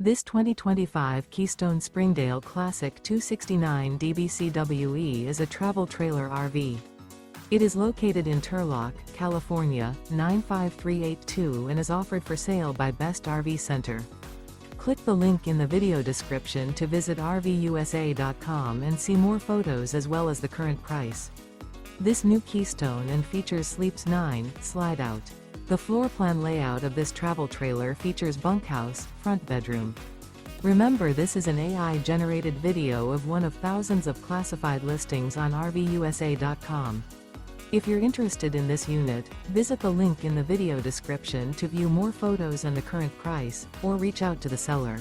This 2025 Keystone Springdale Classic 269 dBCWE is a travel trailer RV. It is located in Turlock, California, 95382 and is offered for sale by Best RV Center. Click the link in the video description to visit RVUSA.com and see more photos as well as the current price. This new Keystone and features Sleeps 9, Slideout. The floor plan layout of this travel trailer features bunkhouse, front bedroom. Remember, this is an AI-generated video of one of thousands of classified listings on RVUSA.com. If you're interested in this unit, visit the link in the video description to view more photos and the current price, or reach out to the seller.